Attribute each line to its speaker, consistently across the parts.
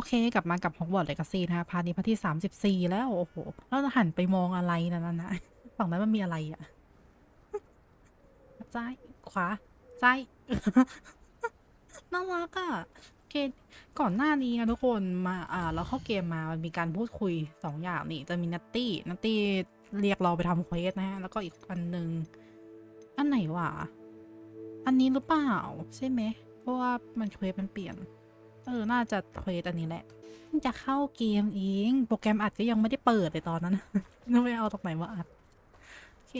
Speaker 1: เคกลับมากับ Hogwarts Legacy นะคะพาร์ทนี้พาร์ทที่34แล้วโอ้โหแล้วหันไปมองอะไรนั่นนะฝั่งนั้นมันมีอะไรอ่ะซ้ายขวาซ้ายน่ารักอ่ะโอเคก่อนหน้านี้นะทุกคนมาเราเข้าเกมมามันมีการพูดคุย2อย่างนี่จะมีนัตตี้เรียกเราไปทำเควสนะฮะแล้วก็อีกอันหนึ่งอันไหนวะอันนี้หรือเปล่าใช่ไหมเพราะว่ามันเควสมันเปลี่ยนน่าจะเควสอันนี้แหละจะเข้าเกมเองโปรแกรมอัดก็ยังไม่ได้เปิดเลยตอนนั้น นึกไม่เอาตรงไหนมาอัดโอเค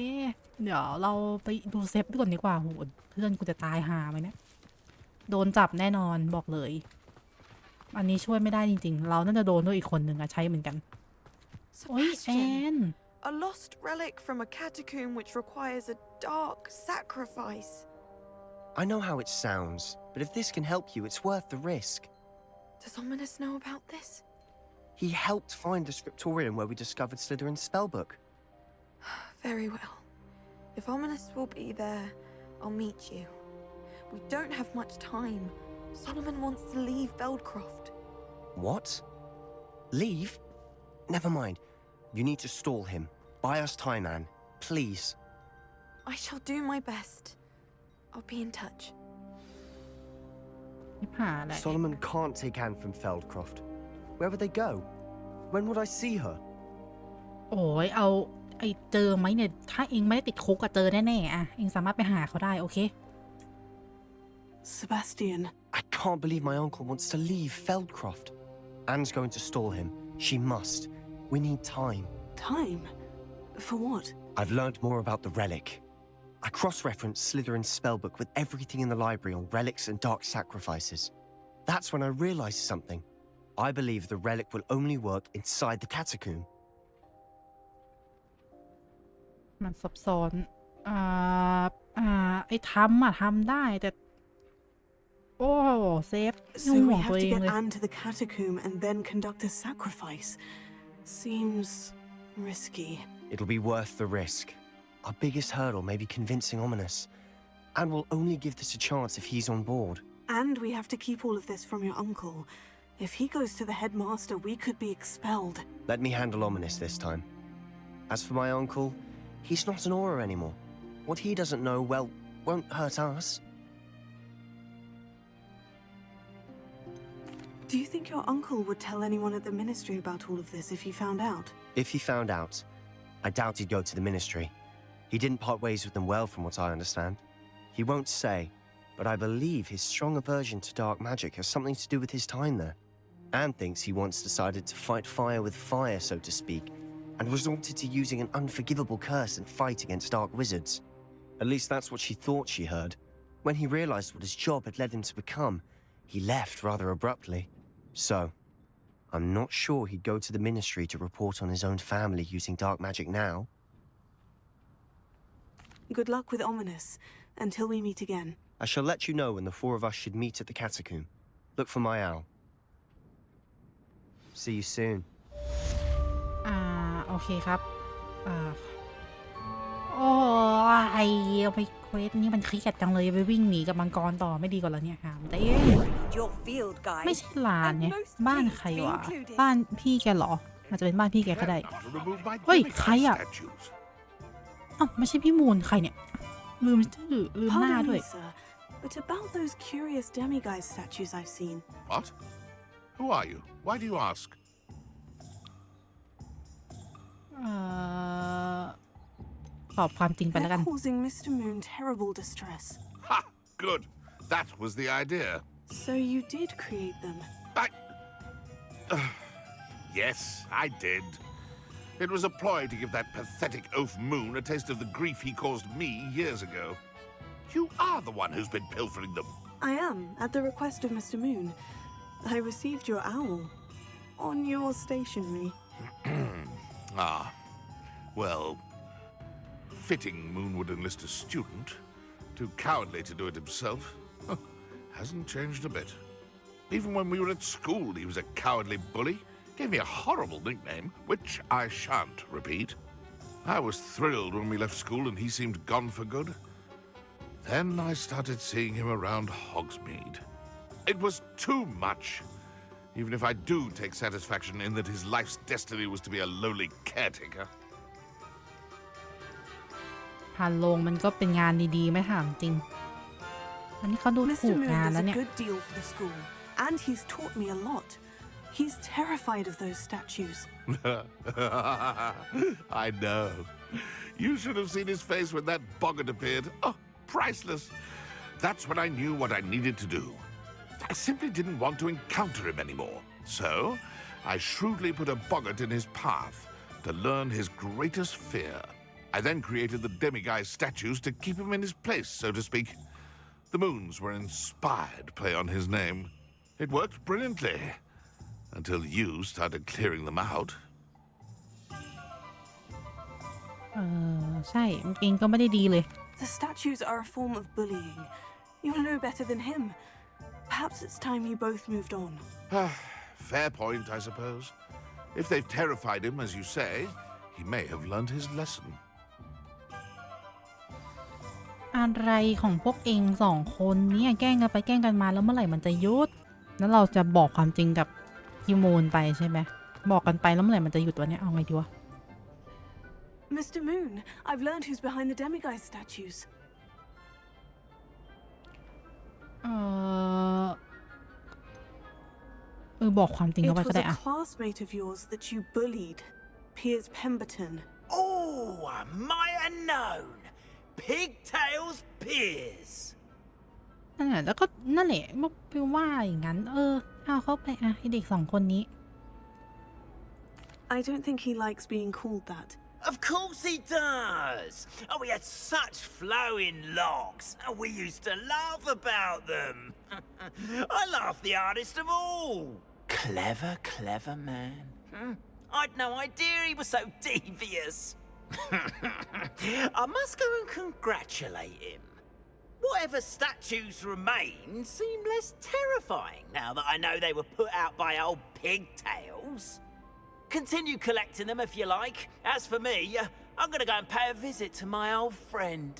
Speaker 1: เดี๋ยวเราไปดูเซฟก่อนดีกว่าโหเพื่อนกูจะตายหาไหมเนี่ยโดนจับแน่นอนบอกเลยอันนี้ช่วยไม่ได้จริงๆเราน่าจะโดนด้วยอีกคนหนึ่งอะใช้เหมือนกันโอ้ยแอน
Speaker 2: A lost relic from a catacomb which requires a dark sacrifice.
Speaker 3: I know how it sounds, but if this can help you, it's worth the risk.
Speaker 2: Does Ominous know about this?
Speaker 3: He helped find the scriptorium where we discovered Slytherin's spellbook.
Speaker 2: Very well. If Ominous will be there, I'll meet you. We don't have much time. Solomon wants to leave Beldcroft.
Speaker 3: What? Leave? Never mind. You need to stall him. Buy us time, Anne. Please.
Speaker 2: I shall do my best. I'll be in touch.
Speaker 3: Solomon can't take Anne from Feldcroft. Where would they go? When would I see her?
Speaker 1: โอ้ยเอาเจอไหมเนี่ยถ้าเองไม่ได้ติดคุกก็เจอแน่ๆอะเองสามารถไปหาเขาได้โอเค
Speaker 4: Sebastian.
Speaker 3: I can't believe my uncle wants to leave Feldcroft. Anne's going to stall him. She must. We need time.
Speaker 4: Time? For what?
Speaker 3: I've learned more about the relic. I cross-referenced Slytherin's spellbook with everything in the library on relics and dark sacrifices. That's when I realized something. I believe the relic will only work inside the catacomb.
Speaker 1: มันซับซ้อนทำได้แต่โอ้เซฟ
Speaker 4: So we have to get Anne to the catacomb and then conduct a sacrifice. Seems risky.
Speaker 3: It'll be worth the risk. Our biggest hurdle may be convincing Ominous. And we'll only give this a chance if he's on board.
Speaker 4: And we have to keep all of this from your uncle. If he goes to the headmaster, we could be expelled.
Speaker 3: Let me handle Ominous this time. As for my uncle, he's not an Auror anymore. What he doesn't know, well, won't hurt us.
Speaker 4: Do you think your uncle would tell anyone at the ministry about all of this if he found out?
Speaker 3: If he found out, I doubt he'd go to the ministry. He didn't part ways with them well from what I understand. He won't say, but I believe his strong aversion to dark magic has something to do with his time there. Anne thinks he once decided to fight fire with fire, so to speak, and resorted to using an unforgivable curse and fight against dark wizards. At least that's what she thought she heard. When he realized what his job had led him to become, he left rather abruptly. So, I'm not sure he'd go to the ministry to report on his own family using dark magic now.
Speaker 4: Good luck with Ominous, until we meet again.
Speaker 3: I shall let you know when the four of us should meet at the catacomb. Look for my owl. See you soon.
Speaker 1: โอเคครับโอ้ยเอาไปเควสนี่มันเครียดจังเลยไปวิ่งหนีกับมังกรต่อไม่ดีกว่าแล้วเนี่ยค่ะแต่ไม่ใช่ลานเนี่ยบ้านใครวะบ้านพี่แกเหรออาจจะเป็นบ้านพี่แกก็ได้เฮ้ยใครอ่ะอ้าวไม่ใช่พี่มูลใครเนี่ยลืมชื่อลืมหน้าด้วย
Speaker 4: Sir, but about those curious demiguise statues I've seen.
Speaker 5: What? Who are you? Why do you ask?
Speaker 1: ตอบความจริงไปแล้วกัน
Speaker 4: They're causing Mr. Moon terrible distress.
Speaker 5: Ha! Good. That was the idea.
Speaker 4: So you did create them?
Speaker 5: Yes, I did. It was a ploy to give that pathetic oaf Moon a taste of the grief he caused me years ago. You are the one who's been pilfering them.
Speaker 4: I am, at the request of Mr. Moon. I received your owl on your stationery.
Speaker 5: Ah, well, fitting Moon would enlist a student. Too cowardly to do it himself. Hasn't changed a bit. Even when we were at school, he was a cowardly bully. Gave me a horrible nickname, which I shan't repeat. I was thrilled when we left school and he seemed gone for good. Then I started seeing him around Hogsmeade. It was too much. even if I do take satisfaction in that his life's destiny was to be a lowly caretaker.
Speaker 1: พานโลงมันก็เป็นงานดีๆไม่ถามจริงอันนี้เขาดูถู
Speaker 4: Mr.
Speaker 1: ก
Speaker 4: Moon
Speaker 1: งาน
Speaker 4: does
Speaker 1: แล้ว
Speaker 4: a
Speaker 1: เนี่ย
Speaker 4: good deal for the school, and he's taught me a lot. He's terrified of those statues.
Speaker 5: I know. You should have seen his face when that boggart appeared. Oh, priceless. That's when I knew what I needed to do. I simply didn't want to encounter him anymore. So, I shrewdly put a boggart in his path to learn his greatest fear. I then created the demiguise statues to keep him in his place, so to speak. The moons were an inspired play on his name. It worked brilliantly. Until you started clearing them out.
Speaker 1: ใช่จริงก็ไม่ได้ดีเลย
Speaker 4: The statues are a form of bullying. You're no better than him. Perhaps it's time you both moved on.
Speaker 5: Fair point, I suppose. If they've terrified him, as you say, he may have learned his lesson.
Speaker 1: อะไรของพวกเองสองคนเนี่ยแกล้งกันไปแกล้งกันมาแล้วเมื่อไหร่มันจะหยุดแล้วเราจะบอกความจริงกับพี่มูนไปใช่ไหมบอกกันไปแล้วเมื่อไหร่มันจะหยุดวะเนี่ยเอาไงดีวะ
Speaker 4: Mr. Moon, I've learned who's behind the demiguise statues.
Speaker 1: บอกความจริง
Speaker 4: It
Speaker 1: เข้าไป
Speaker 4: was
Speaker 1: ก็ได้
Speaker 4: a
Speaker 1: อะ
Speaker 4: classmate of yours that you bullied, Piers Pemberton.
Speaker 6: Oh, I might have known. Pigtails Piers.
Speaker 1: นั่นแหละแล้วก็นั่นแหละมันเป็นว่าอย่างนั้นเอาเข้าไปอะไอเด็กสองคนนี้
Speaker 4: I don't think he likes being called that.
Speaker 6: Of course he does. Oh, we had such flowing locks, and we used to laugh about them. I laughed the hardest of all. Clever, clever man. I'd no idea he was so devious. I must go and congratulate him. Whatever statues remain seem less terrifying now that I know they were put out by old pigtails. Continue collecting them if you like. As for me, I'm gonna go and pay a visit to my old friend.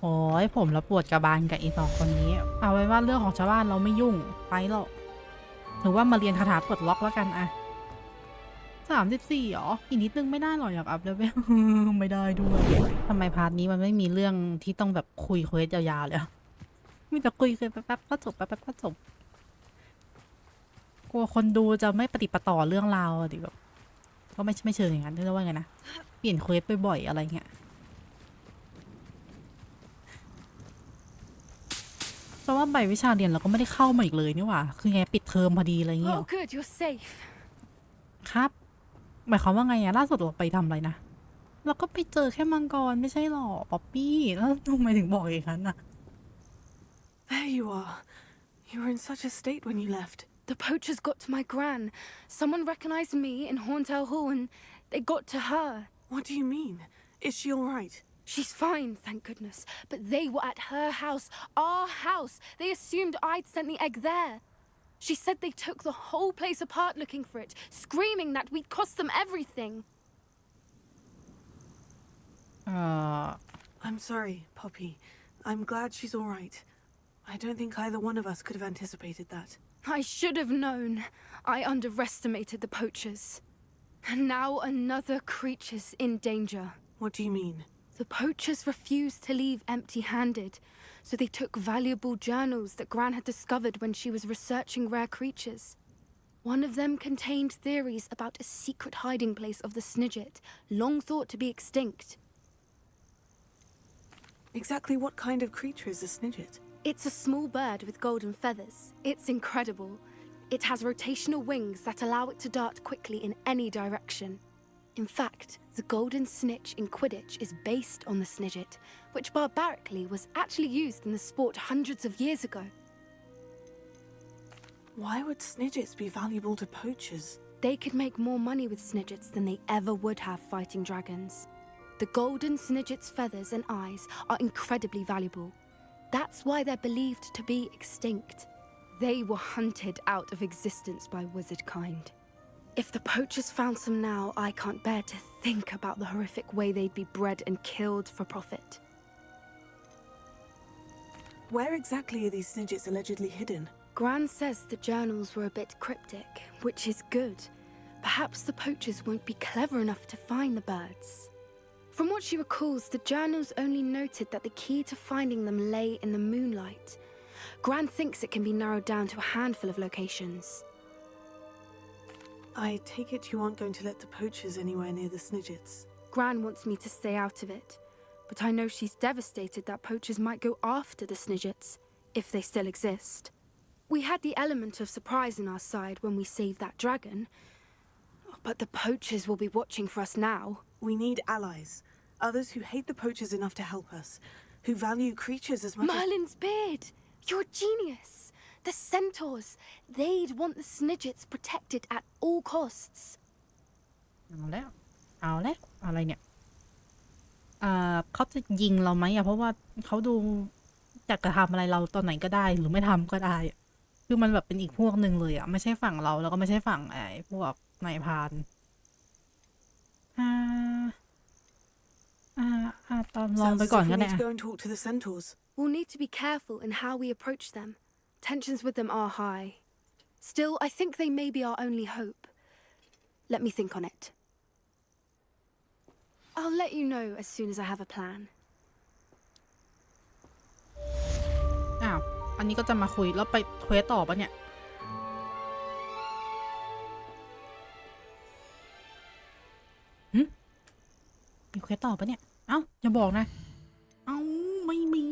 Speaker 1: โอ้ยผมละปวดกระบาลกับอีสองคนนี้เอาไว้ว่าเรื่องของชาวบ้านเราไม่ยุ่งไปหรอกถือว่ามาเรียนคาถาปลดล็อกแล้วกันอะ34หรออีกนิดนึงไม่ได้หรออยากอัพเลเวล ไม่ได้ด้วยทำไมพาร์ทนี้มันไม่มีเรื่องที่ต้องแบบคุยเควสยาวๆเลยมีแต่คุยแป๊บๆก็จบแป๊บๆก็จบกลัวคนดูจะไม่ปฏิปต่อเรื่องราวดิแบบก็ไม่เชิงอย่างนั้นเรียกว่าไงนะเปลี่ยนเควสบ่อยๆอะไรเงี้ยเพราะว่าใบวิชาเรียนเราก็ไม่ได้เข้ามาอีกเลยนี่หว่าคือไงปิดเทอมพอดีอะไรเงี้ย
Speaker 2: Oh, good, you're safe.
Speaker 1: ครับหมายความว่าไงอะล่าสุดเราไปทำอะไรนะเราก็ไปเจอแค่มังกรไม่ใช่หรอป๊อปปี้แล้วทำไมถึงบอกอย่างนั้นอะ
Speaker 4: There you are. You were in such a state when you left.
Speaker 2: The poachers got to my gran. Someone recognized me in Horntail Hall and they got to her.
Speaker 4: What do you mean? Is she all right?
Speaker 2: She's fine, thank goodness. But they were at her house, our house. They assumed I'd sent the egg there. She said they took the whole place apart looking for it, screaming that we'd cost them everything.
Speaker 4: I'm sorry, Poppy. I'm glad she's all right. I don't think either one of us could have anticipated that.
Speaker 2: I should have known. I underestimated the poachers. And now another creature's in danger.
Speaker 4: What do you mean?
Speaker 2: The poachers refused to leave empty-handed, so they took valuable journals that Gran had discovered when she was researching rare creatures. One of them contained theories about a secret hiding place of the Snidget, long thought to be extinct.
Speaker 4: Exactly what kind of creature is a Snidget?
Speaker 2: It's a small bird with golden feathers. It's incredible. It has rotational wings that allow it to dart quickly in any direction. In fact, the golden snitch in Quidditch is based on the Snidget, which barbarically was actually used in the sport hundreds of years ago.
Speaker 4: Why would Snidgets be valuable to poachers?
Speaker 2: They could make more money with Snidgets than they ever would have fighting dragons. The golden Snidget's feathers and eyes are incredibly valuable. That's why they're believed to be extinct. They were hunted out of existence by wizard kind. If the poachers found some now, I can't bear to think about the horrific way they'd be bred and killed for profit.
Speaker 4: Where exactly are these Snidgets allegedly hidden?
Speaker 2: Gran says the journals were a bit cryptic, which is good. Perhaps the poachers won't be clever enough to find the birds. From what she recalls, the journals only noted that the key to finding them lay in the moonlight. Gran thinks it can be narrowed down to a handful of locations.
Speaker 4: I take it you aren't going to let the poachers anywhere near the Snidgets.
Speaker 2: Gran wants me to stay out of it, but I know she's devastated that poachers might go after the Snidgets, if they still exist. We had the element of surprise on our side when we saved that dragon, but the poachers will be watching for us now.
Speaker 4: We need allies. Others who hate the poachers enough to help us. Who value creatures as much as...
Speaker 2: Merlin's beard! You're a genius! The centaurs! They'd want the Snidgets protected at all costs.
Speaker 1: เอาแล้วอะไรเนี่ยเขาจะยิงเราไหมอะเพราะว่าเขาดูจะกระทำอะไรเราตอนไหนก็ได้หรือไม่ทำก็ได้คือมันแบบเป็นอีกพวกหนึ่งเลยอะไม่ใช่ฝั่งเราแล้วก็ไม่ใช่ฝั่งไอ้พวกนายพรานตอนลอง
Speaker 4: Sounds
Speaker 1: ไป
Speaker 4: as
Speaker 1: ก่อน
Speaker 4: if we
Speaker 1: ก็ได้
Speaker 4: need to go and talk to the centaurs.
Speaker 2: We'll need to be careful in how we approach them. Tensions with them are high. Still, I think they may be our only hope. Let me think on it. I'll let you know as soon as I have a plan.
Speaker 1: อ้าวอันนี้ก็จะมาคุยแล้วไปเควสต่อปะเนี่ยมีเควสต่อปะเนี่ยเอ้าอย่าบอกนะเอ้าไม่มี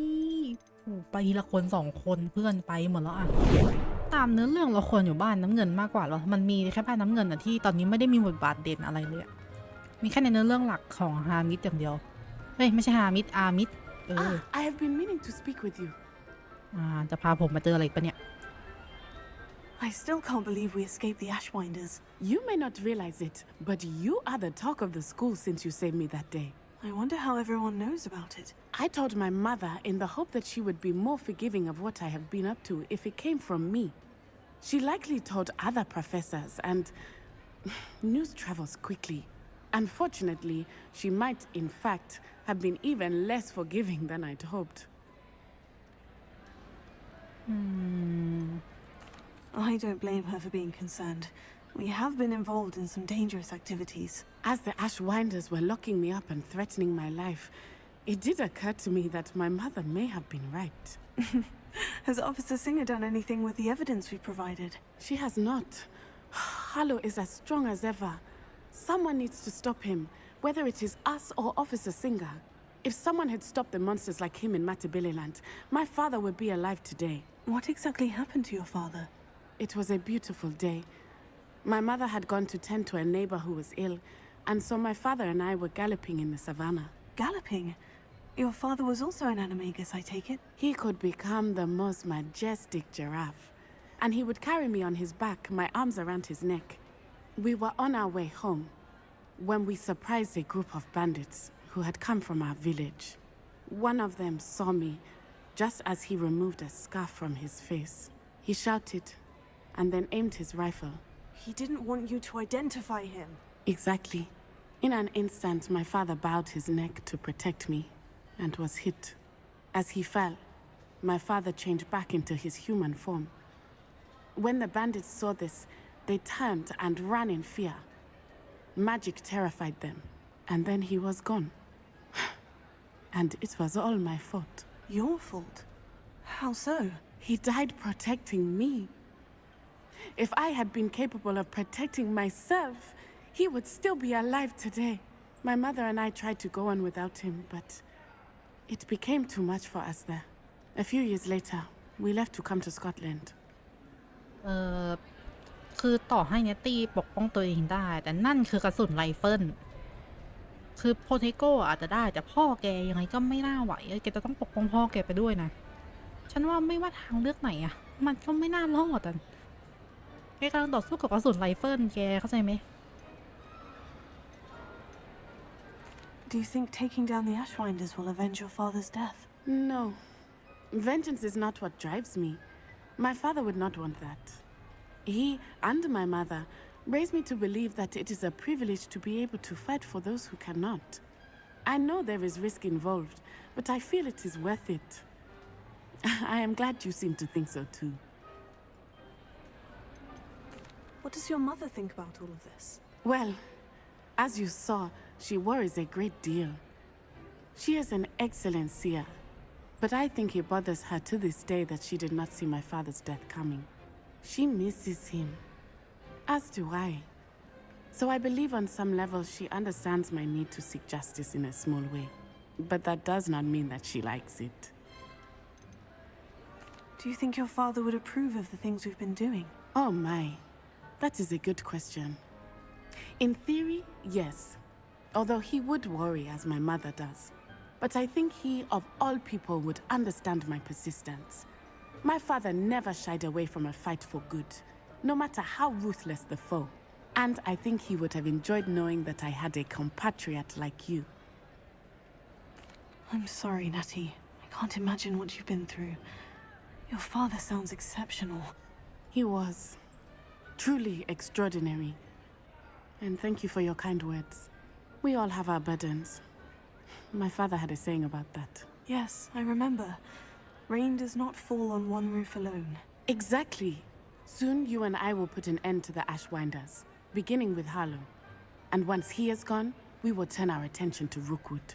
Speaker 1: ไปทีละคน2 คนเพื่อนไปหมดแล้วอะตามเนื้อเรื่องเราควรอยู่บ้านน้ำเงินมากกว่าหรอมันมีแค่บ้านน้ำเงินอะที่ตอนนี้ไม่ได้มีบทบาทเด่นอะไรเลยอะมีแค่ในเนื้อเรื่องหลักของฮามิดอย่างเดียวเฮ้ยไม่ใช่ฮามิดอามิด
Speaker 7: I have been meaning to speak with you.
Speaker 1: จะพาผมมาเจออะไรอีกปะเนี่ย
Speaker 4: I still can't believe we escaped the Ashwinders.
Speaker 7: You may not realize it, but you are the talk of the school since you saved me that day.
Speaker 4: I wonder how everyone knows about it.
Speaker 7: I told my mother in the hope that she would be more forgiving of what I have been up to if it came from me. She likely told other professors, and news travels quickly. Unfortunately, she might, in fact, have been even less forgiving than I'd hoped.
Speaker 4: I don't blame her for being concerned. We have been involved in some dangerous activities.
Speaker 7: As the Ashwinders were locking me up and threatening my life, it did occur to me that my mother may have been right.
Speaker 4: Has Officer Singer done anything with the evidence we provided?
Speaker 7: She has not. Harlow is as strong as ever. Someone needs to stop him, whether it is us or Officer Singer. If someone had stopped the monsters like him in Matabeleland, my father would be alive today.
Speaker 4: What exactly happened to your father?
Speaker 7: It was a beautiful day. My mother had gone to tend to a neighbor who was ill, and so my father and I were galloping in the savannah.
Speaker 4: Galloping? Your father was also an animagus, I take it?
Speaker 7: He could become the most majestic giraffe, and he would carry me on his back, my arms around his neck. We were on our way home when we surprised a group of bandits who had come from our village. One of them saw me just as he removed a scarf from his face. He shouted and then aimed his rifle.
Speaker 4: He didn't want you to identify him.
Speaker 7: Exactly. In an instant, my father bowed his neck to protect me and was hit. As he fell, my father changed back into his human form. When the bandits saw this, they turned and ran in fear. Magic terrified them, and then he was gone. And it was all my fault.
Speaker 4: Your fault? How so?
Speaker 7: He died protecting me. If I had been capable of protecting myself, he would still be alive today. My mother and I tried to go on without him, but it became too much for us there. A few years later, we left to come to Scotland.
Speaker 1: คือต่อให้เนตตี้ปกป้องตัวเองได้แต่นั่นคือกระสุนไรเฟิลคือโพเทโกอาจจะได้แต่พ่อแกยังไงก็ไม่น่าไหวแกจะต้องปกป้องพ่อแกไปด้วยนะฉันว่าไม่ว่าทางเลือกไหนอะมันก็ไม่น่ารอดอ่ะแกกำลังต่อสู้กับกระสุนไรเฟิลแกเข้าใจไหม
Speaker 4: Do you think taking down the Ashwinders will avenge your father's death?
Speaker 7: No. Vengeance is not what drives me. My father would not want that. He and my mother raised me to believe that it is a privilege to be able to fight for those who cannot. I know there is risk involved, but I feel it is worth it. I am glad you seem to think so too.
Speaker 4: What does your mother think about all of this?
Speaker 7: Well, as you saw, she worries a great deal. She is an excellent seer, but I think it bothers her to this day that she did not see my father's death coming. She misses him, as do I. So I believe on some level she understands my need to seek justice in a small way. But that does not mean that she likes it.
Speaker 4: Do you think your father would approve of the things we've been doing?
Speaker 7: Oh my, that is a good question. In theory, yes. Although he would worry as my mother does. But I think he, of all people, would understand my persistence. My father never shied away from a fight for good, no matter how ruthless the foe. And I think he would have enjoyed knowing that I had a compatriot like you.
Speaker 4: I'm sorry, Natty. I can't imagine what you've been through. Your father sounds exceptional.
Speaker 7: He was truly extraordinary. And thank you for your kind words. We all have our burdens. My father had a saying about that.
Speaker 4: Yes, I remember. Rain does not fall on one roof alone.
Speaker 7: Exactly. Soon you and I will put an end to the Ashwinders, beginning with Harlow. And once he is gone, we will turn our attention to Rookwood.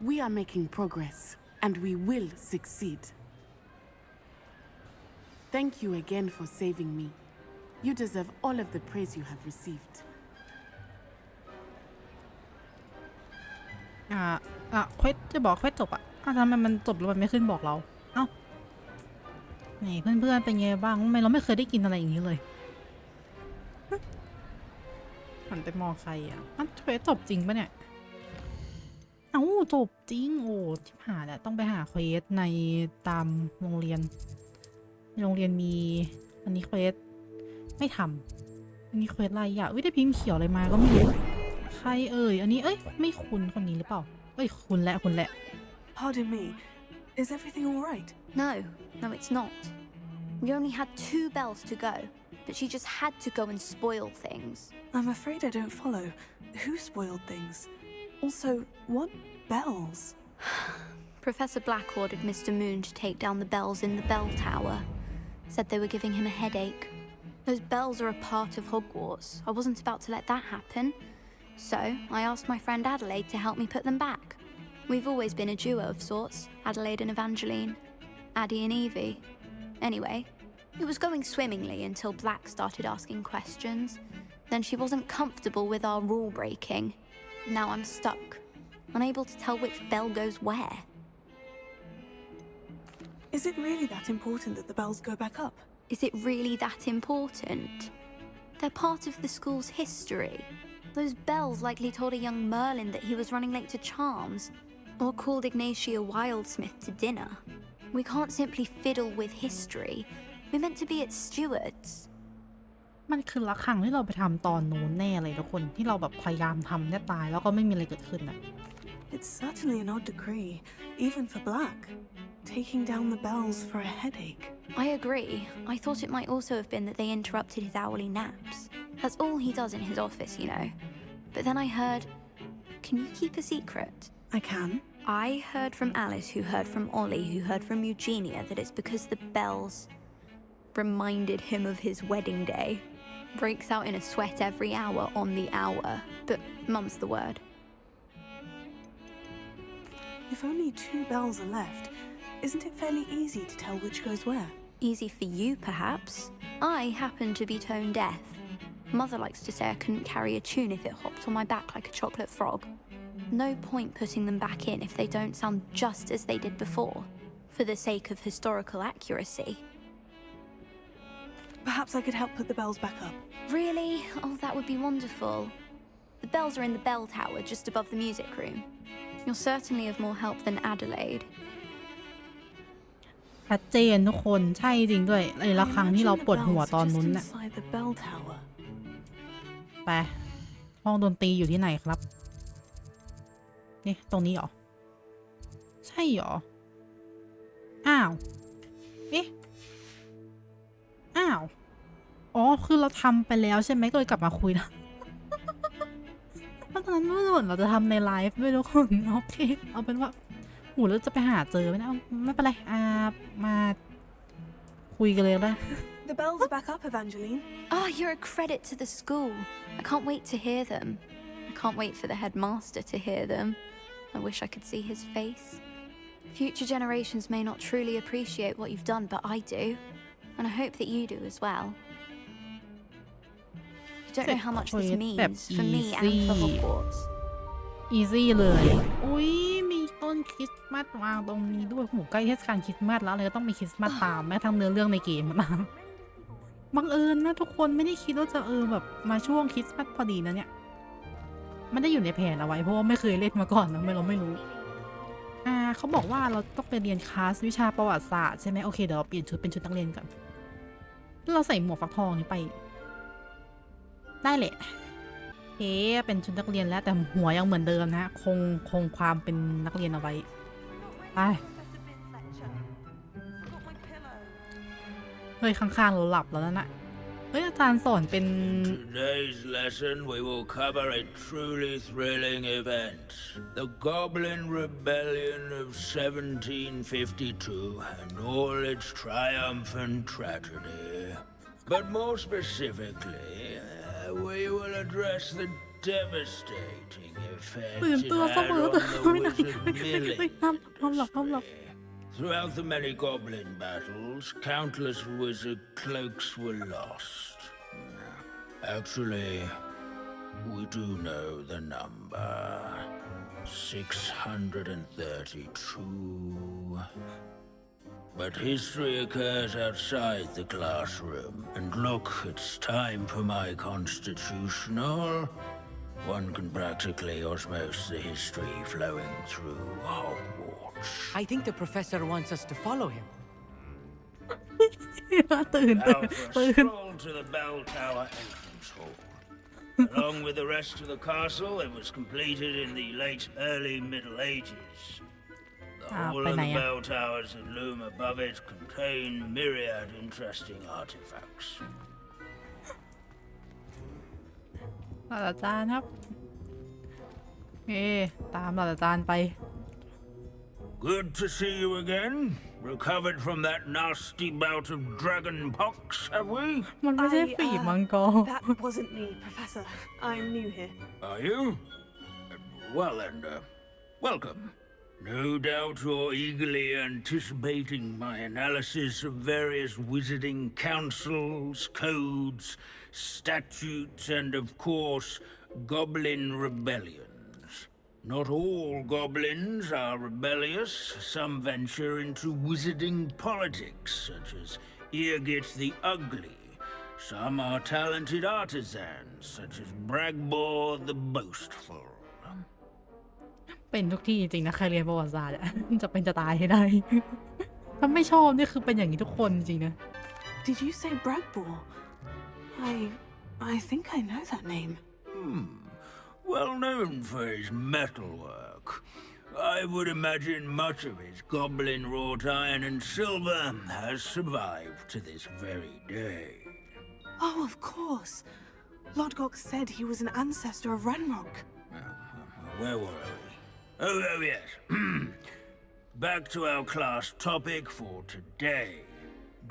Speaker 7: We are making progress, and we will succeed. Thank you again for saving me. You deserve all of the praise you have received.
Speaker 1: เควสจะบอกเควสจบอ่ะทำไมมันจบแล้วมันไม่ขึ้นบอกเราเอ้านี่เพื่อนๆเป็นไงบ้างทำไมเราไม่เคยได้กินอะไรอย่างนี้เลยหันไปมองใครอ่ะเควสจบจริงปะเนี่ยเอ้าจบจริงโอ้ชิบหายแหละต้องไปหาเควสในตามโรงเรียนมีอันนี้เควสไม่ทำอันนี้เควสอะไรอ่ะวิได้พิมพ์เขียวอะไรมาก็ไม่รู้ใครเอ่ยอันนี้ไม่คุ้นคนนี้หรือเปล่าคุ้นแหละ
Speaker 4: Pardon me. Is everything all right?
Speaker 2: No, it's not. We only had 2 bells to go, but she just had to go and spoil things.
Speaker 4: I'm afraid I don't follow. Who spoiled things? Also, what bells?
Speaker 2: Professor Black ordered Mr. Moon to take down the bells in the bell tower. Said they were giving him a headache. Those bells are a part of Hogwarts. I wasn't about to let that happen. So, I asked my friend Adelaide to help me put them back. We've always been a duo of sorts, Adelaide and Evangeline. Addie and Evie. Anyway, it was going swimmingly until Black started asking questions. Then she wasn't comfortable with our rule breaking. Now I'm stuck, unable to tell which bell goes where.
Speaker 4: Is it really that important that the bells go back up?
Speaker 2: Is it really that important? They're part of the school's history. Those bells likely told a young Merlin that he was running late to Charms, or called Ignatia Wildsmith to dinner. We can't simply fiddle with history. We're meant to be its stewards.
Speaker 1: มันคือระฆังที่เราไปทำตอนนู้นแน่เลยทุกคนที่เราแบบพยายามทำแทบตายแล้วก็ไม่มีอะไรเกิดขึ้นน่ะ
Speaker 4: It's certainly an odd decree, even for Black. Taking down the bells for a headache.
Speaker 2: I agree. I thought it might also have been that they interrupted his hourly naps. That's all he does in his office, you know. But then I heard... Can you keep a secret?
Speaker 4: I can.
Speaker 2: I heard from Alice, who heard from Ollie, who heard from Eugenia, that it's because the bells reminded him of his wedding day. Breaks out in a sweat every hour on the hour. But mum's the word.
Speaker 4: If only 2 bells are left, isn't it fairly easy to tell which goes where?
Speaker 2: Easy for you, perhaps. I happen to be tone deaf. Mother likes to say I couldn't carry a tune if it hopped on my back like a chocolate frog. No point putting them back in if they don't sound just as they did before, for the sake of historical accuracy.
Speaker 4: Perhaps I could help put the bells back up.
Speaker 2: Really? Oh, that would be wonderful. The bells are in the bell tower just above the music room. You're certainly of more help than Adelaide.
Speaker 1: ชัดเจนทุกคนใช่จริงด้วยไอ้ระฆังที่เราปวดหัวตอนนู้นน่ะ
Speaker 4: Inside the bell tower.
Speaker 1: ไปห้องดนตรีอยู่ที่ไหนครับนี่ตรงนี้เหรอใช่เหรออ้าวเอ๊ะอ้าวอ๋อคือเราทำไปแล้วใช่ไหมก็เลยกลับมาคุยนะเพราะตอนนั้นเหมือนเราจะทำในไลฟ์ด้วยทุกคนโอเคเอาเป็นว่าหูแล้วจะไปหาเจอไหมนะไม่เป็นไรมาคุยกันเลยนะ
Speaker 4: The bells are back up, Evangeline.
Speaker 2: Oh, you're a credit to the school. I can't wait to hear them. I can't wait for the headmaster to hear them. I wish I could see his face. Future generations may not truly appreciate what you've done, but I do. And I hope that you do as well. You don't know how much this means for me and for Hogwarts.
Speaker 1: easy เลย อุ้ยมีต้นคริสต์มาสวางตรงนี้ด้วยหูใกล้เทศกาลคริสต์มาสแล้วเลยก็ต้องมีคริสต์มาสตามแม้ทั้งเนื้อเรื่องในเกมนะบังเอิญนะทุกคนไม่ได้คิดว่าจะแบบมาช่วงคริสต์มาสพอดีนะเนี่ยไม่ได้อยู่ในแผนเอาไว้เพราะว่าไม่เคยเล่นมาก่อนนะเราไม่รู้เขาบอกว่าเราต้องไปเรียนคลาสวิชาประวัติศาสตร์ใช่ไหมโอเคเดี๋ยวเปลี่ยนชุดเป็นชุดนักเรียนกันเราใส่หมวกฟักทองนี้ไปได้แหละเป็นชุดนักเรียนแล้วแต่หัวยังเหมือนเดิมนะคงความเป็นนักเรียนเอาไว้ไปเฮ้ยข้างๆเราหลับแล้วนะเฮ้ยอาจารย์สอนเป็น
Speaker 6: Today's lesson we will cover a truly thrilling event, the Goblin Rebellion of 1752 and all its triumphant tragedy. But more specifically, we will address the devastating effect it had on the wizard village. Throughout the many goblin battles, countless wizard cloaks were lost. Actually, we do know the number. 632. But history occurs outside the classroom, and look, it's time for my constitutional. One can practically osmose the history flowing through Hogwarts.
Speaker 8: I think the professor wants us to follow him.
Speaker 1: ตื่น
Speaker 6: Now for a stroll to the bell tower entrance hall. Along with the rest of the castle, it was completed in the late early Middle Ages. The whole of the bell towers that loom above it contain myriad interesting artifacts.
Speaker 1: อาจารย์ครับตามอาจารย์ไป
Speaker 6: Good to see you again. Recovered from that nasty bout of dragon pox, have we?
Speaker 1: มันไม่ใช่ฝีมังกร
Speaker 4: That wasn't me, Professor. I'm new here.
Speaker 6: Are you? Well then, welcome. No doubt you're eagerly anticipating my analysis of various wizarding councils, codes, statutes, and of course, goblin rebellions. Not all goblins are rebellious. Some venture into wizarding politics, such as Eargit the Ugly. Some are talented artisans, such as Bragbor the Boastful.
Speaker 1: เป็นทุกที่จริงนะใครเรียนประวัติศาสตร์จะเป็นจะตายให้ได้ ถ้าไม่ชอบนี่คือเป็นอย่างนี้ทุกคนจริงนะ
Speaker 4: Did you say Bragbor? I think I know that name.
Speaker 6: Well known for his metalwork. I would imagine much of his goblin-wrought iron and silver has survived to this very day.
Speaker 4: Oh, of course. Lodgok said he was an ancestor of Ranrock.
Speaker 6: Where were we? Oh yes. Back to our class topic for today.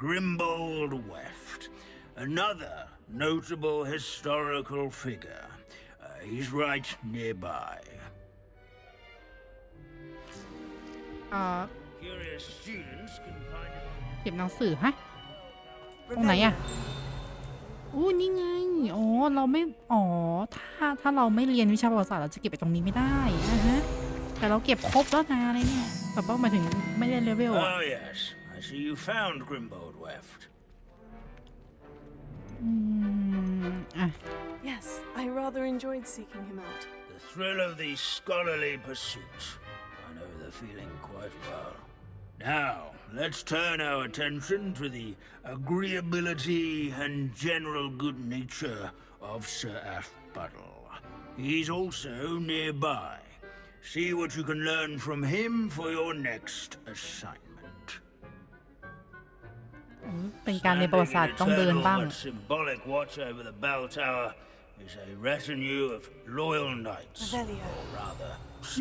Speaker 6: Grimbold Weft. Another notable historical figure. He's right nearby. Curious students can find it.
Speaker 1: เก็บหนังสือฮะตรงไหนอะอู้นี่ไงอ๋อเราไม่ถ้าเราไม่เรียนวิชาประวัติศาสตร์เราจะเก็บไปตรงนี้ไม่ได้นะฮะแต่เราเก็บครบแล้วนะอะไรเนี่ยแต่ว่าหมายถึงไม่ได้เลเวลอะ
Speaker 6: Oh yes, I see you found Grimbold Weft.
Speaker 4: Yes, I rather enjoyed seeking him out.
Speaker 6: The thrill of the scholarly pursuit. I know the feeling quite well. Now, let's turn our attention to the agreeability and general good nature of Sir Aphbuttle. He's also nearby. See what you can learn from him for your next assignment.
Speaker 1: เป็นการเรียนประวัติศาสตร์ต้องเดินบ้าง
Speaker 6: But symbolic watch over the bell tower is a retinue of loyal knights,
Speaker 4: Revelio.
Speaker 6: or rather,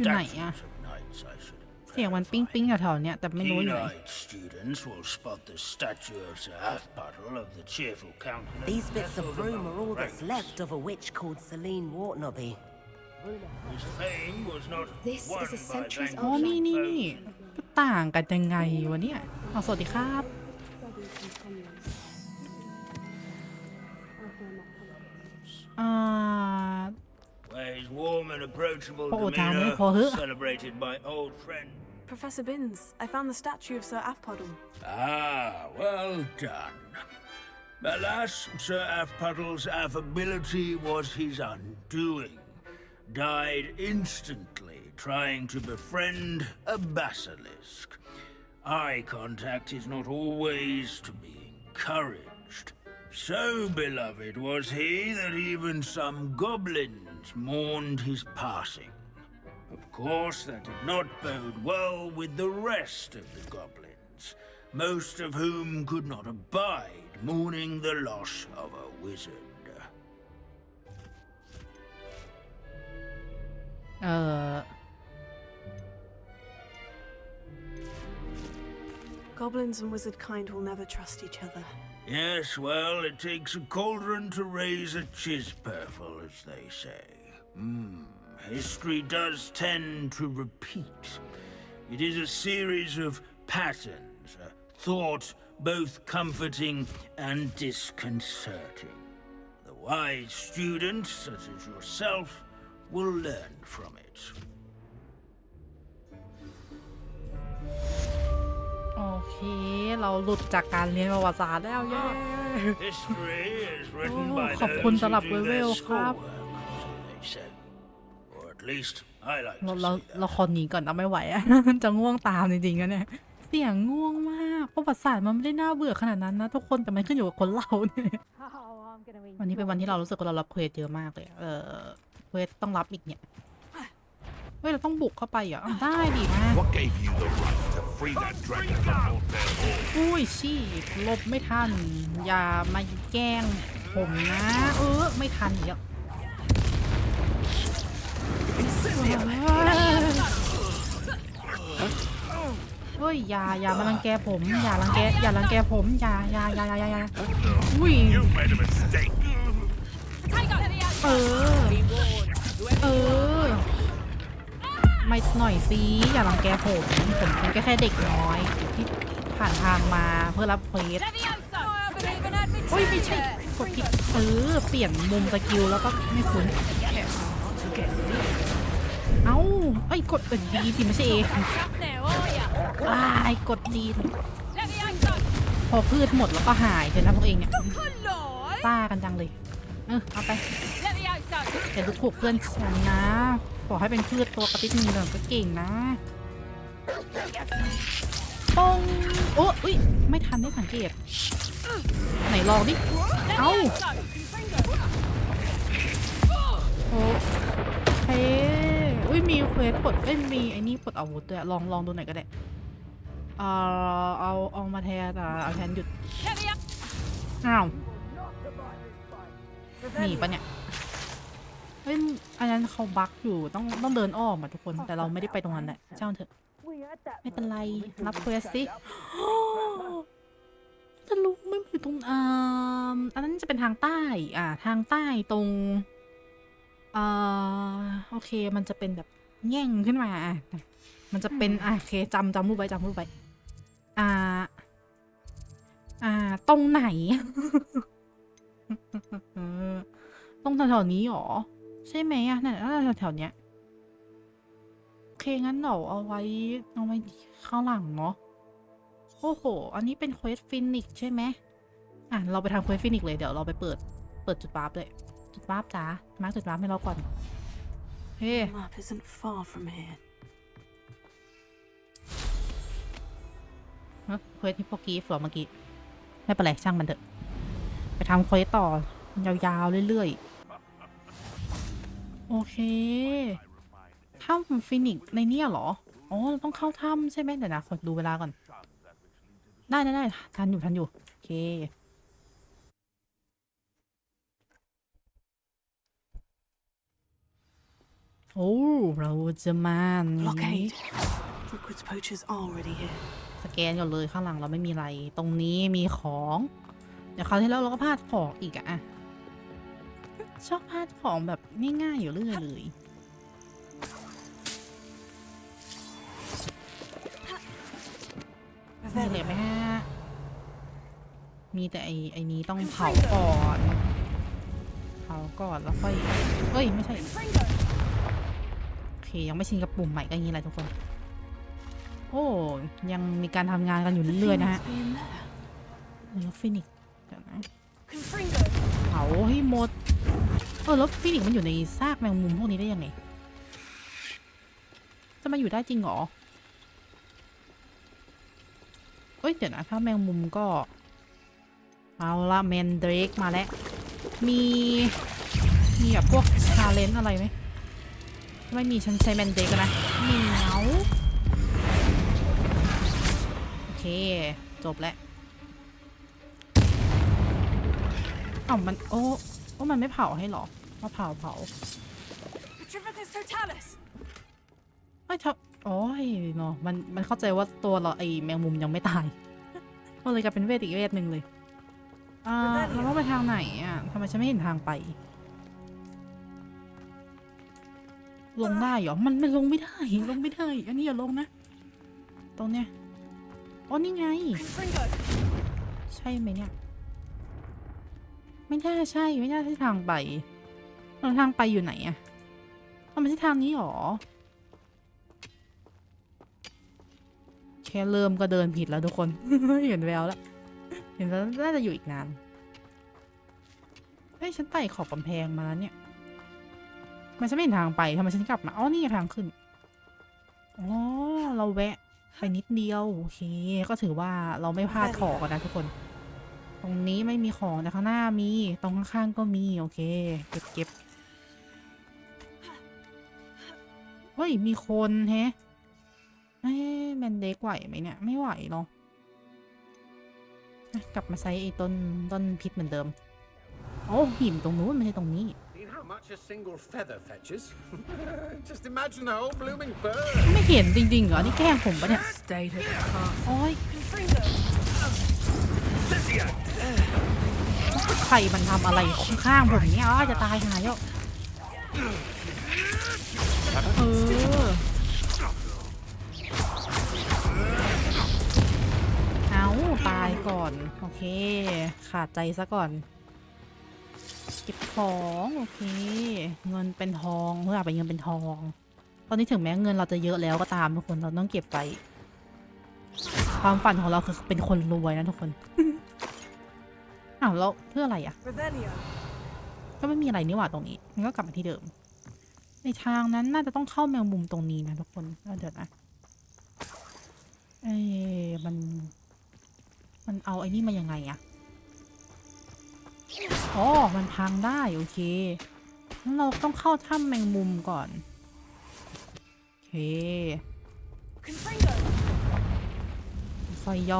Speaker 1: Knight,
Speaker 6: statues of knights, I should
Speaker 1: เสียงมันปิ้งปิ้งแถวๆเนี้ยแต่ไม่รู้อยู่ไหน
Speaker 9: Keen-eyed students will spot the statue of Sir Halfpuddle of the cheerful countenance.
Speaker 10: These bits of broom are all that's left of a witch called Celine Wartnobby.
Speaker 9: His fame was not
Speaker 2: This
Speaker 9: won
Speaker 2: is a
Speaker 9: by
Speaker 2: centuries
Speaker 9: vanquishing
Speaker 1: อ๋อ
Speaker 2: old
Speaker 1: นี่ต่างกันยังไงวะเนี่ยสวัสดีครับ
Speaker 9: where his warm and approachable
Speaker 1: โอ้จานเนี่ย
Speaker 9: demeanor
Speaker 1: พอเหอะ
Speaker 9: celebrated by old friends.
Speaker 4: Professor Binns, I found the statue of Sir Halfpuddle.
Speaker 9: Ah, well done. Alas, Sir Halfpuddle's affability was his undoing. Died instantly trying to befriend a basilisk. Eye contact is not always to be encouraged. So beloved was he that even some goblins mourned his passing. Of course, that did not bode well with the rest of the goblins, most of whom could not abide mourning the loss of a wizard.
Speaker 4: Goblins and wizard kind will never trust each other.
Speaker 9: Yes, well, it takes a cauldron to raise a chisperful, as they say. History does tend to repeat. It is a series of patterns, a thought both comforting and disconcerting. The wise student, such as yourself, will learn from it.
Speaker 1: โอเคเราหลุดจากการเรียนประวัติศาสตร์แล้วเย้
Speaker 9: History is written by
Speaker 1: ขอบคุณ
Speaker 9: those
Speaker 1: สำหรับ
Speaker 9: who
Speaker 1: เว
Speaker 9: do
Speaker 1: ล
Speaker 9: their
Speaker 1: ครับ
Speaker 9: schoolwork, so they say. Or at least I like
Speaker 1: เรา
Speaker 9: to
Speaker 1: เรา
Speaker 9: see that.
Speaker 1: เราขอหนีก่อนนะไม่ไหวอะ จะง่วงตามจริงๆนะเนี่ยเสียงง่วงมากประวัติศาสตร์มันไม่ได้น่าเบื่อขนาดนั้นนะทุกคนแต่มันขึ้นอยู่กับคนเล่าเนี่ยวันนี้เป็นวันที่เรารู้สึกว่าเรารับเควสเยอะมากเลยเควสต้องรับอีกเนี่ยเฮ้ยเราต้องบุกเข้าไปเหรอได้ดิมา
Speaker 5: What gave you the right to free that dragon from Mortel Hall?
Speaker 1: อุ้ยชีหลบไม่ทันอย่ามาแกล้งผมนะไม่ทันเดี๋ยวเฮ้ยอย่ามารังแกผมอย่ารังแกผมอย่าอุ้ย
Speaker 5: You made a mistake.
Speaker 1: ไม่หน่อยสิอย่ารังแกผมเป็นแค่เด็กน้อยที่ผ่านทางมาเพื่อรับเควสโอ้ยไม่ใช่กดผิดเปลี่ยนมุมสกิลแล้วก็ไม่คุ้นเอ้าไอ้กดดีสิไม่ใช่เอกดดีพอพืชหมดแล้วก็หายเลยนะพวกเองเนี่ยซ่ากันจังเลยเอาไปอย่าดูถูกเพื่อนฉันนะขอให้เป็นพืชตัวกระติ๊กนึงเดิมก็เก่งนะปงอุ้ยไม่ทันได้สังเกตไหนลองดิเอ้าโอ้เฮ้อุ้ยมีเควสปลดมีไอ้นี่ปลดอาวุธด้วยลองดูหน่อยก็ได้เอามาแทนเอาแทนหยุดอ้าวหนีปะเนี่ยอันนั้นเขาบั๊กอยู่ต้องเดินอ้อมอ่ะทุกคนแต่เราไม่ได้ไปตรงนั้นแหละเจ้าเถอะไม่เป็นไรรับเควสสิจะรู้ไม่อยู่ตรงอันนั้นจะเป็นทางใต้ทางใต้ตรงโอเคมันจะเป็นแบบแง่งขึ้นมามันจะเป็นโอเคจำรูปไว้ตรงไหน ตรงแถวๆนี้หรอใช่ไหมน่าแถวๆเนี้ยโอเคงั้นเราเอาไว้ข้างหลังเนาะโอ้โหอันนี้เป็นเควสฟินิกใช่ไหมเราไปทำเควสฟินิกเลยเดี๋ยวเราไปเปิดจุดวาร์ปเลยจุดวาร์ปจ้ามาร์คจุดวาร์ปให้เราก่อนเฮ้
Speaker 4: The map isn't far from here.
Speaker 1: เควสที่พวกกี้เมื่อกี้ไม่เป็นไรช่างมันเถอะไปทำเควสต่อยาวๆเรื่อยๆโอเคถ้ำฟินิกซ์ในเนี่ยเหรอเราต้องเข้าถ้ำใช่ไหมเดี๋ยวนะขอดูเวลาก่อนได้ทันอยู่โอเคเราจะมา
Speaker 4: Blockade. Hogwarts poachers are already here.
Speaker 1: สแกนก่อนเลยข้างหลังเราไม่มีอะไรตรงนี้มีของเดี๋ยวคราวที่แล้วเราก็พลาดของอีกอะชอบพลาดของแบบง่ายๆอยู่เรื่อยเลยมีอะไรไหมฮะมีแต่ไอ้นี้ต้องเผาก่อนแล้วค่อยเอ้ยไม่ใช่โอเคยังไม่ชินกับปุ่มใหม่ก็อย่างนี้แหละทุกคนโอ้ยังมีการทำงานกันอยู่เรื่อยๆนะฮะแล้วฟินิกซ์เดี๋ยวนะเผาให้หมดแล้วฟินิกซ์มันอยู่ในซากแมงมุมพวกนี้ได้ยังไงจะมาอยู่ได้จริงเหรอเอ้ยเดี๋ยวนะถ้าแมงมุมก็เอาละแมนเดรกมาแล้วมีแบบพวกชาเลนจ์อะไรไหมไม่มีฉันใช้แมนเดรกนะเหนียวโอเคจบแล้วมันโอ้มันไม่เผาให้หรอมาเผาไม่ทับโอ้ยเนาะมันเข้าใจว่าตัวเราไอแมงมุมยังไม่ตายก็เลยกลายเป็นเวทอีกเวทหนึ่งเลยเราต้องไปทางไหนอ่ะทำไมฉันไม่เห็นทางไปลงได้เหรอมันลงไม่ได้อันนี้อย่าลงนะตรงเนี้ยนี่ไงใช่ไหมเนี่ยไม่น่าใช่ทางไปทางไปอยู่ไหนอะไม่ใช่ทางนี้หรอแค่เริ่มก็เดินผิดแล้วทุกคน เห็นแววแล้วน่าจะอยู่อีกนานเฮ้ยฉันไต่ขอบกำแพงมาแล้วเนี่ยมันจะไม่เห็นทางไปทำไมฉันกลับมานี่ทางขึ้นเราแวะไปนิดเดียวโอเคก็ถือว่าเราไม่พลาดของกันนะทุกคนตรงนี้ไม่มีของแต่ข้างหน้ามีตรงข้างๆก็มีโอเคเก็บเฮ้ยมีคนแฮะแมนเด็กไหวไหมเนี่ยไม่ไหวเนาะกลับมาใช้ไอ้ต้นพิษเหมือนเดิมหิมตรงนู้นไม่ใช่ตรงนี้ไม่เห็นจริงๆเหรอนี่แกล้งผมปะเนี่ยโอ้ยใครมันทำอะไรข้างผมเนี่ยจะตายหายแล้วตายก่อนโอเคขาดใจซะก่อนเก็บของโอเคเงินเป็นทองเพื่อไปเงินเป็นทองตอนนี้ถึงแม้เงินเราจะเยอะแล้วก็ตามทุกคนเราต้องเก็บไปความฝันของเราคือเป็นคนรวยนะทุกคนแล้วเพื่ออะไรอ่ะก็ไม่มีอะไรนี่หว่าตรงนี้มันก็กลับมาที่เดิมในทางนั้นน่าจะต้องเข้าแมงมุมตรงนี้นะทุกคนเดี๋ยวนะมันเอาไอ้นี่มายังไงอะมันพังได้โอเคงั้นเราต้องเข้าถ้ำแมงมุมก่อนโอเคค่อยย่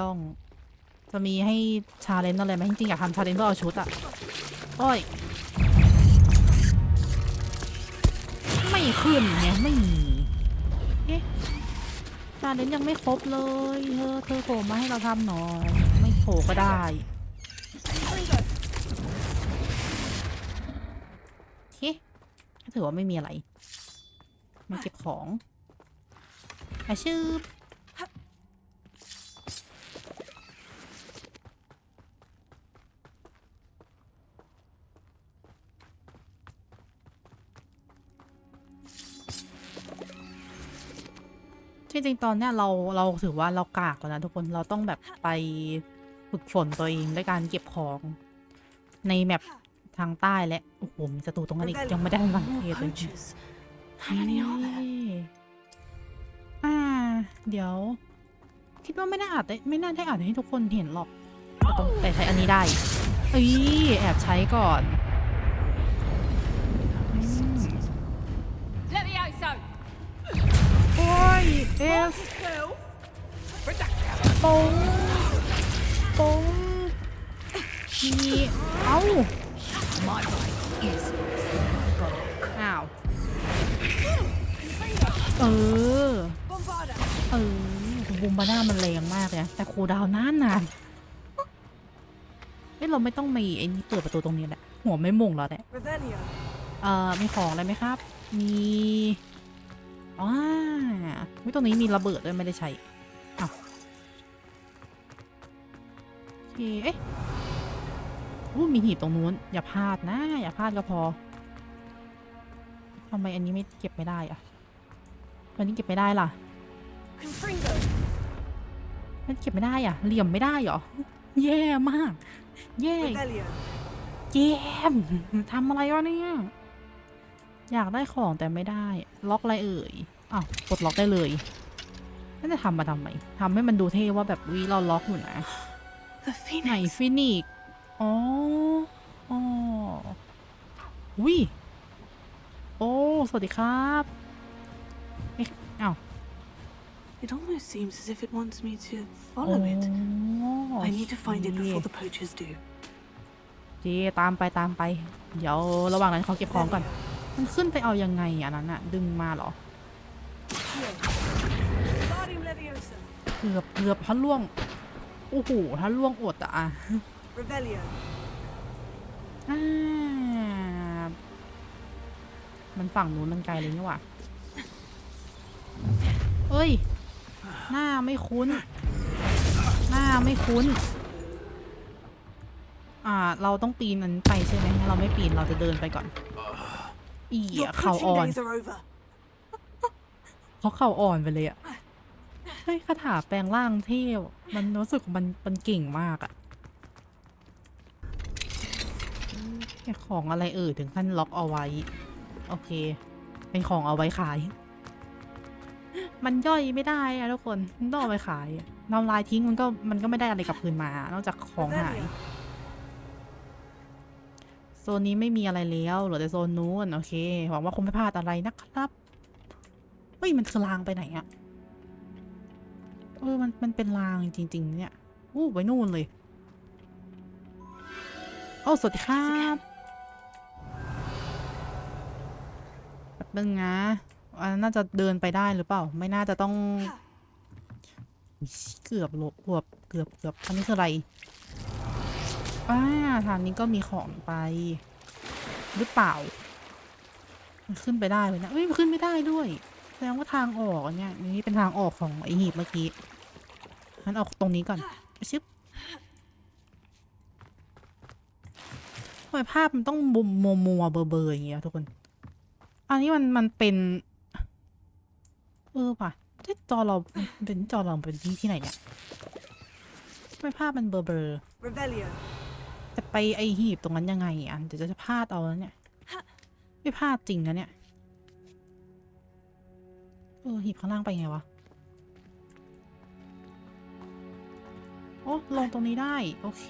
Speaker 1: องจะมีให้ชาเลนจ์อะไรไหมจริงๆอยากทำชาเลนจ์เพื่อเอาชุดอะไม่ขึ้นไงไม่มีชาเลนจ์ยังไม่ครบเลยเธอโผล่มาให้เราทำหน่อยไม่โผล่ก็ได้โอเคถือว่าไม่มีอะไรมาเก็บของชื่อจริงๆตอนเนี้ยเราถือว่าเรากากแล้วนะทุกคนเราต้องแบบไปฝึกฝนตัวเองด้วยการเก็บของในแมปทางใต้และโอ้โหมีศัตรูตรงนั้นอีกยังไม่ได้ทันสังเกตเลยเดี๋ยวคิดว่าไม่น่าได้อ่านให้ทุกคนเห็นหรอกแต่ใช้อันนี้ได้แอบใช้ก่อนโอ้ยปงมีอ้าว บูมบาน่ามันแรงมากเลยแต่คูลดาวน์นานเราไม่ต้องมีไอ้นี่เปิดประตูตรงนี้แหละหัวไม่มุ่งแล้วแหละมีของอะไรไหมครับมีตรงนี้มีระเบิดด้วยไม่ได้ใช้อ้าวโอเคมีหีบตรงนู้นอย่าพลาดนะอย่าพลาดก็พอทำไมอันนี้ไม่เก็บไม่ได้อะอันนี้เก็บไม่ได้ล่ะมันเก็บไม่ได้อะเหลี่ยมไม่ได้เหรอแย่มากแย่เกมทำอะไรวะเนี่ยอยากได้ของแต่ไม่ได้ล็อกอะไรเอ่ยอ้าวกดล็อกได้เลยน่าจะทำมาทำไมทำให้มันดูเท่ว่าแบบวิเราล็อกอยู่นะไหนฟินิกอ๋อวิโอ้สวัสดีครับอ้าว
Speaker 4: It almost seems as if it wants me to follow it. I need to find it before the poachers do.
Speaker 1: ตามไปเดี๋ยวระหว่างนั้นเขาเก็บของก่อนมันขึ้นไปเอายังไงอันนั้นอะดึงมาเหรอเกือบถ้าล่วงโอ้โหถ้าล่วงอดอะมันฝั่งนู้นมันไกลเลยนี่หว่าเอ้ยหน้าไม่คุ้นเราต้องปีนนั้นไปใช่ไหมเราไม่ปีนเราจะเดินไปก่อนเข่าอ่อนเขาเข่าอ่อนไปเลยอะเฮ้ยคาถาแปลงร่างเทพมันรู้สึกมันเก่งมากอะของอะไรถึงขั้นล็อกเอาไว้โอเคเป็นของเอาไว้ขายมันย่อยไม่ได้อะทุกคนต้องเอาไปขายทำลายทิ้งมันก็ไม่ได้อะไรกลับคืนมานอกจากของหายโซนนี้ไม่มีอะไรแล้วเหลือแต่โซนนู้นโอเคหวังว่าคงไม่พลาดอะไรนะครับเฮ้ยมันคือรางไปไหนอะมันเป็นรางจริงๆเนี่ยไว้นู่นเลยสวัสดีครับแป๊บนึงนะน่าจะเดินไปได้หรือเปล่าไม่น่าจะต้องเกือบอันนี้คืออะไรทางนี้ก็มีของไปหรือเปล่ามันขึ้นไปได้เลยนะมันขึ้นไม่ได้ด้วยแสดงว่าทางออกเนี่ยนี่เป็นทางออกของไอหีบเมื่อกี้งั้นออกตรงนี้ก่อนชึบทำไมภาพมันต้องมัวเบอร์อย่างเงี้ยทุกคนอันนี้มันเป็นป่ะจอเราเป็นที่ไหนเนี่ยทำไมภาพมันเบลอแต่ไปไอหีบตรงนั้นยังไงเดี๋ยวจะพลาดเอาแล้วเนี่ยไม่พลาดจริงนะเนี่ยหีบข้างล่างไปไงวะลงตรงนี้ได้โอเค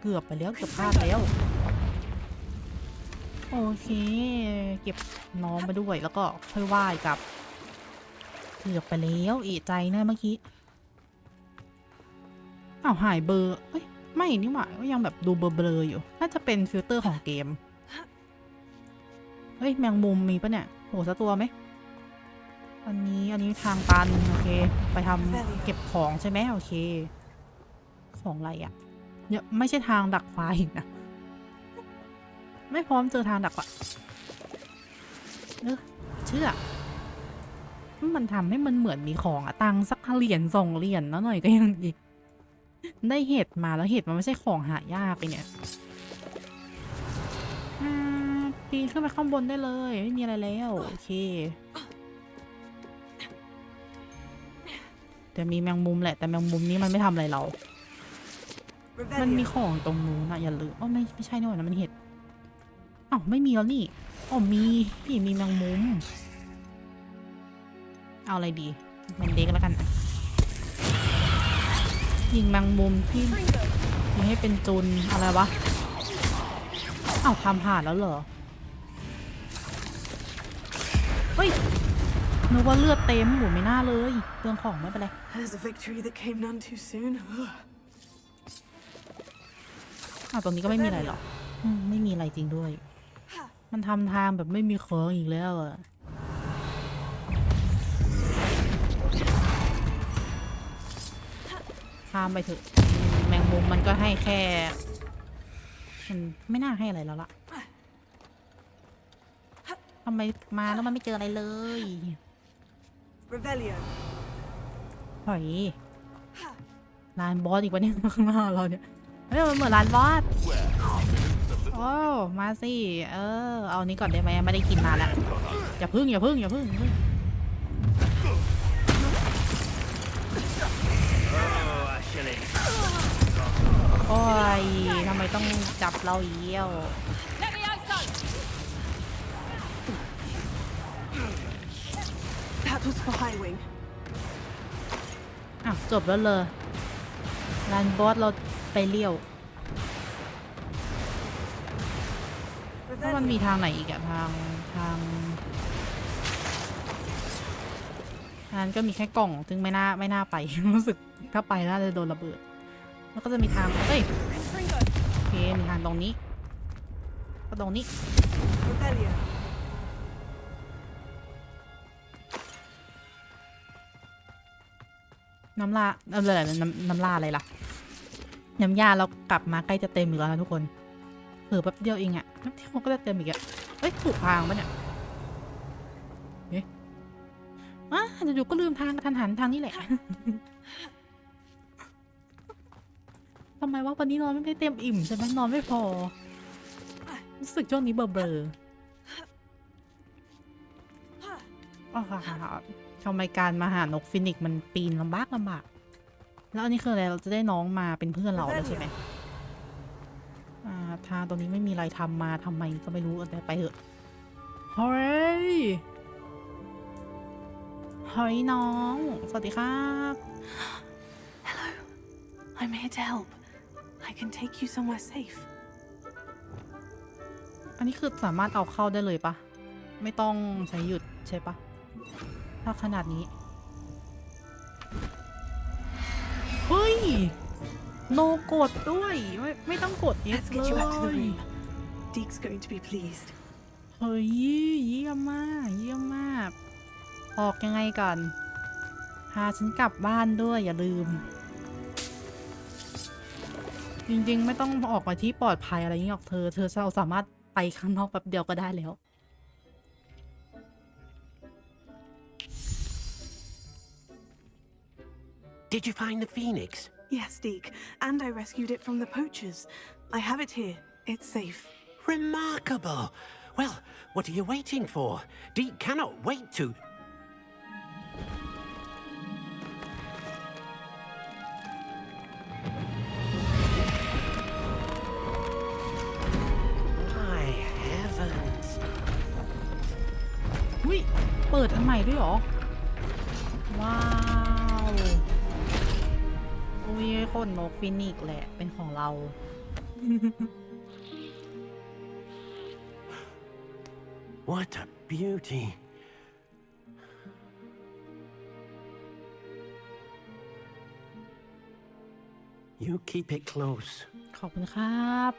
Speaker 1: เกือบไปแล้วเกือบพลาดแล้วโอเคเก็บน้องไปด้วยแล้วก็ค่อยว่ายกลับเกือบไปแล้วใจนะเมื่อกี้หายเบอร์ไม่นี่หว่าก็ยังแบบดูเบลออยู่น่าจะเป็นฟิลเตอร์ของเกมแมงมุมมีปะเนี่ยโหสักตัวไหมอันนี้ทางตันโอเคไปทำเก็บของใช่ไหมโอเคของอะไรอ่ะเนี่ยไม่ใช่ทางดักไฟนะไม่พร้อมเจอทางดักอะเชื่อมันทำให้มันเหมือนมีของตังสักเหรียญ2 เหรียญแล้วหน่อยก็ยังอีกได้เห็ดมาแล้วเห็ดมันไม่ใช่ของหายากไปเนี่ยปีนขึ้นไปข้างบนได้เลยไม่มีอะไรแล้วโอเคแต่มีแมงมุมแหละแต่แมงมุมนี้มันไม่ทำอะไรเรามันมีของตรงนู้นนะอย่าลืมไม่ใช่นี่หว่านะมันเห็ดไม่มีแล้วนี่มีแมงมุมเอาอะไรดีมันเด็กแล้วกันยิงแมงมุมที่ยิงให้เป็นจุนอะไรวะทำผ่านแล้วเหรอเฮ้ยนึกว่าเลือดเต็มไม่น่าเลยเปลืองของไม่เป็นไร
Speaker 4: There's a victory that came none too soon.
Speaker 1: ตรงนี้ก็ไม่มีอะไรหรอกไม่มีอะไรจริงด้วยมันทำทางแบบไม่มีของอีกแล้วอะ ข้ามไปเถอะแมงมุมมันก็ให้แค่มันไม่น่าให้อะไรแล้วล่ะทำไมมาแล้วมันไม่เจออะไรเลย
Speaker 4: Revelio.
Speaker 1: หอยลานบอสอีกวะเนี่ยข้างหน้าเราเนี่ยเฮ้ยมันเหมือนลานบอสโอ้มาสิเอานี้ก่อนได้ไหมไม่ได้กินนานแล้วอย่าพึ่งโอ้ยทำไมต้องจับเราเยี่ยว
Speaker 4: That was for High Wing.
Speaker 1: อ้าวจบแล้วเลยลานบอสเราไปเลี้ยวแล้วมันมีทางไหนอีกอะทางนั้นก็มีแค่กล่องซึ่งไม่น่าไป รู้สึกถ้าไปน่าจะโดนระเบิดแล้วก็จะมีทางเอ้ยโอเคมีทางตรงนี้ก็ตรงนี้
Speaker 4: Revelio.
Speaker 1: น้ำลาอะไรน้ำลาอะไรล่ะน้ำยาเรากลับมาใกล้จะเต็มอยู่แล้วนะทุกคนเผื่อแป๊บเดียวเองอะน้ำที่มันก็จะเต็มอีกอะเอ้ยถูกทางปะเนี่ยอยู่ๆก็ลืมทางกระทันหันทางนี้แหละ ทำไมว่าวันนี้นอนไม่ได้เต็มอิ่มใช่ไหมนอนไม่พอรู้สึกช่วงนี้เบลอทำไมการมาหานกฟินิกมันปีนลำบากแล้วอันนี้คืออะไรเราจะได้น้องมาเป็นเพื่อนเราแล้วใช่ไหมทางตรงนี้ไม่มีอะไรทำมาทำไมก็ไม่รู้แต่ไปเถอะเฮ้ยน้องสวัสดีครับ
Speaker 4: Hello. I'm here to help. I can take you somewhere safe.
Speaker 1: อันนี้คือสามารถเอาเข้าได้เลยปะไม่ต้องใช้หยุดใช่ปะถ้าขนาดนี้เฮ้ยโนกดด้วยไม่ต้องกด X
Speaker 4: Let's
Speaker 1: เล
Speaker 4: get you back to the
Speaker 1: ย
Speaker 4: room. Deke's going to be pleased.
Speaker 1: เฮ้ยเยี่ยมมากออกยังไงก่อนพาฉันกลับบ้านด้วยอย่าลืมจริงๆไม่ต้องออกมาที่ปลอดภัยอะไรอย่างนี้หรอกเธอสามารถไปข้างนอกแป๊บเดียวก็ได้แล้ว
Speaker 11: Did you find the phoenix?
Speaker 4: Yes, Deke. And I rescued it from the poachers. I have it here. It's safe.
Speaker 11: Remarkable. Well, what are you waiting for? Deke cannot wait to... My heavens.
Speaker 1: อุ้ยเปิดอันใหม่ด้วยเหรอว้าวอุ้ยขนนกฟินิกซ์แหละเป็นของเรา
Speaker 11: What a beauty. You keep it close.
Speaker 1: ขอบคุณครับ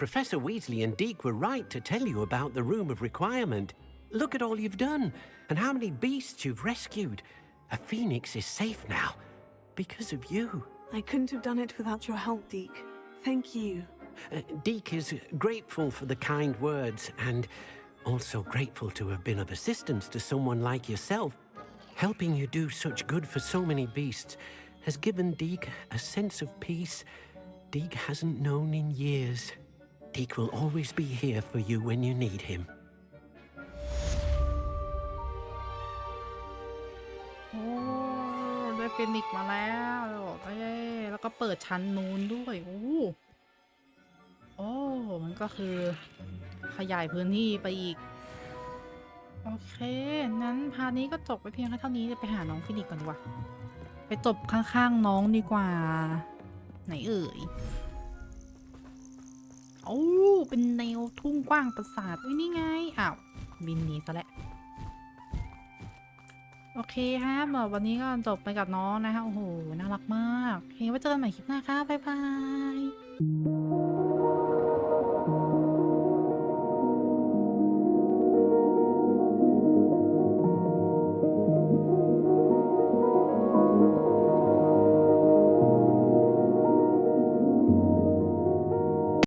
Speaker 11: Professor Weasley and Deke were right to tell you about the Room of Requirement. Look at all you've done, and how many beasts you've rescued. A phoenix is safe now, because of you.
Speaker 4: I couldn't have done it without your help, Deke. Thank you.
Speaker 11: Deke is grateful for the kind words, and also grateful to have been of assistance to someone like yourself. Helping you do such good for so many beasts has given Deke a sense of peace Deke hasn't known in years. Deke will always be here for you when you need him.
Speaker 1: โอ้ได้ฟินิกซ์มาแล้วแล้วก็เปิดชั้นนู้นด้วยโอ้มันก็คือขยายพื้นที่ไปอีกโอเคนั้นพาร์ทนี้ก็จบไปเพียงแค่เท่านี้จะไปหาน้องฟินิกซ์ก่อนดีกว่าไปจบข้างๆน้องดีกว่าไหนเอ่ยโอ้เป็นแนวทุ่งกว้างปราสาทนี่ไงอ้าวบินหนีซะแล้วโอเคครับวันนี้ก็จบไปกับน้องนะคะโอ้โหน่ารักมากโอเคไว้เจอกันใหม่คลิปหน้าค่ะบ๊ายบาย